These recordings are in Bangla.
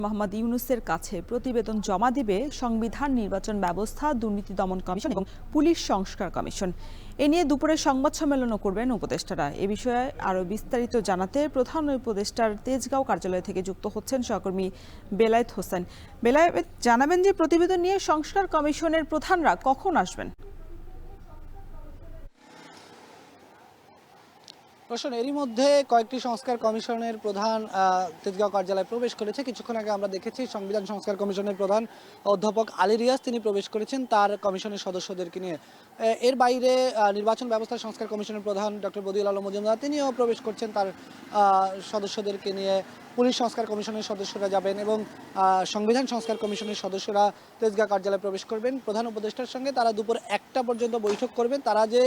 মোহাম্মদ ইউনূসের কাছে প্রতিবেদন জমা দিবে সংবিধান, নির্বাচন ব্যবস্থা, দুর্নীতি দমন কমিশন এবং পুলিশ সংস্কার কমিশন। এ নিয়ে দুপুরে সংবাদ সম্মেলনও করবেন উপদেষ্টারা। এ বিষয়ে আরও বিস্তারিত জানাতে প্রধান উপদেষ্টার তেজগাঁও কার্যালয় থেকে যুক্ত হচ্ছেন সহকর্মী বেলায়েত হোসেন। বেলায়েত, জানাবেন যে প্রতিবেদন নিয়ে সংস্কার কমিশনের প্রধানরা কখন আসবেন? প্রশ্ন এরই মধ্যে কয়েকটি সংস্কার কমিশনের প্রধান তেজগাঁও কার্যালয়ে প্রবেশ করেছে। কিছুক্ষণ আগে আমরা দেখেছি সংবিধান সংস্কার কমিশনের প্রধান অধ্যাপক আলী রিয়াজ তিনি প্রবেশ করেছেন তার কমিশনের সদস্যদেরকে নিয়ে। এর বাইরে নির্বাচন ব্যবস্থা সংস্কার কমিশনের প্রধান ডক্টর বদিউল আলম মজুমদার তিনিও প্রবেশ করছেন তার সদস্যদেরকে নিয়ে। পুলিশ সংস্কার কমিশনের সদস্যরা যাবেন এবং সংবিধান সংস্কার কমিশনের সদস্যরা তেজগাঁও কার্যালয়ে প্রবেশ করবেন। প্রধান উপদেষ্টার সঙ্গে তারা দুপুর 1টা পর্যন্ত বৈঠক করবেন। তারা যে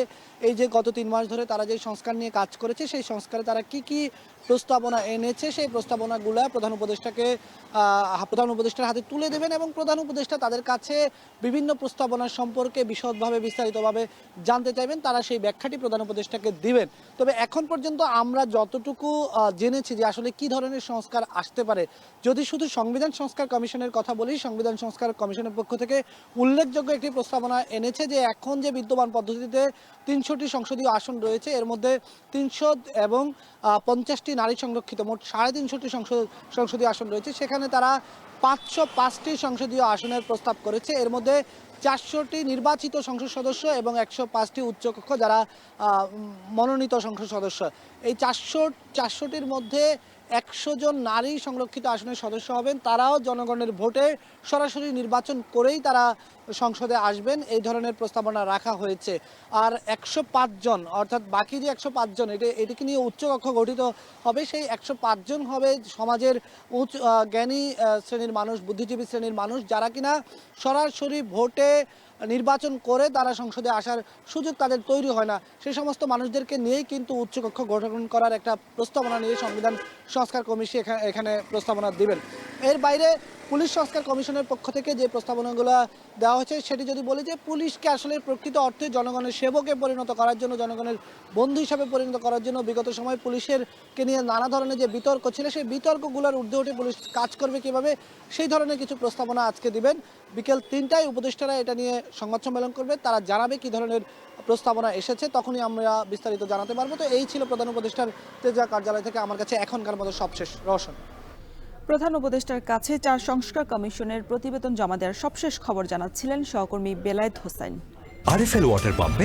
এই যে গত 3 মাস ধরে তারা যে সংস্কার নিয়ে কাজ করেছে সেই সংস্কারে তারা কি প্রস্তাবনা এনেছে সেই প্রস্তাবনাগুলো প্রধান উপদেষ্টার হাতে তুলে দেবেন এবং প্রধান উপদেষ্টা তাদের কাছে বিভিন্ন প্রস্তাবনা সম্পর্কে বিশদভাবে বিস্তারিতভাবে জানতে চাইবেন। তারা সেই ব্যাখ্যাটি প্রধান উপদেষ্টাকে দিবেন। তবে এখন পর্যন্ত আমরা যতটুকু জেনেছি যে আসলে কি ধরনের সংস্কার আসতে পারে, যদি শুধু সংবিধান সংস্কার কমিশনের কথা বলি, সংবিধান সংস্কার কমিশনের পক্ষ থেকে উল্লেখযোগ্য একটি প্রস্তাবনা এনেছে যে এখন যে বিদ্যমান পদ্ধতিতে 300টি সংসদীয় আসন রয়েছে এর মধ্যে 300 এবং 50টি নারী সংরক্ষিত মোট 350টি সংসদীয় আসন রয়েছে। সেখানে তারা 505টি সংসদীয় আসনের প্রস্তাব করেছে। এর মধ্যে 400টি নির্বাচিত সংসদ সদস্য এবং 105টি উচ্চকক্ষ যারা মনোনীত সংসদ সদস্য। এই 400টির মধ্যে 100 জন নারী সংরক্ষিত আসনের সদস্য হবেন। তারাও জনগণের ভোটে সরাসরি নির্বাচন করেই তারা সংসদে আসবেন, এই ধরনের প্রস্তাবনা রাখা হয়েছে। আর 105 জন অর্থাৎ বাকি যে 105 জন এটিকে নিয়ে উচ্চকক্ষ গঠিত হবে। সেই 105 জন হবে সমাজের জ্ঞানী শ্রেণীর মানুষ, বুদ্ধিজীবী শ্রেণীর মানুষ যারা কিনা সরাসরি ভোটে নির্বাচন করে তারা সংসদে আসার সুযোগ তাদের তৈরি হয় না। সেই সমস্ত মানুষদেরকে নিয়েই কিন্তু উচ্চকক্ষ গঠন করার একটা প্রস্তাবনা নিয়ে সংবিধান সংস্কার কমিশন এখানে প্রস্তাবনা দিবেন। এর বাইরে পুলিশ সংস্কার কমিশনের পক্ষ থেকে যে প্রস্তাবনাগুলো দেওয়া হয়েছে সেটি যদি বলি যে পুলিশকে আসলে প্রকৃত অর্থে জনগণের সেবকে পরিণত করার জন্য, জনগণের বন্ধু হিসাবে পরিণত করার জন্য বিগত সময় পুলিশকে নিয়ে নানা ধরনের যে বিতর্ক ছিল সেই বিতর্কগুলোর ঊর্ধ্বে উঠে পুলিশ কাজ করবে কীভাবে সেই ধরনের কিছু প্রস্তাবনা আজকে দিবেন। বিকেল 3টায় উপদেষ্টারা এটা নিয়ে সংবাদ সম্মেলন করবে, তারা জানাবে কী ধরনের প্রস্তাবনা এসেছে, তখনই আমরা বিস্তারিত জানাতে পারবো। তো এই ছিল প্রধান উপদেষ্টার তেজগাঁও কার্যালয় থেকে আমার কাছে এখনকার মতো সবশেষ। রওশন। প্রধান উপদেষ্টার কাছে 4 সংস্কার কমিশনের প্রতিবেদন জমা দেওয়ার সবশেষ খবর জানাচ্ছিলেন সহকর্মী বেলায়েত হোসেন। আরএফএল ওয়াটার পাম্পে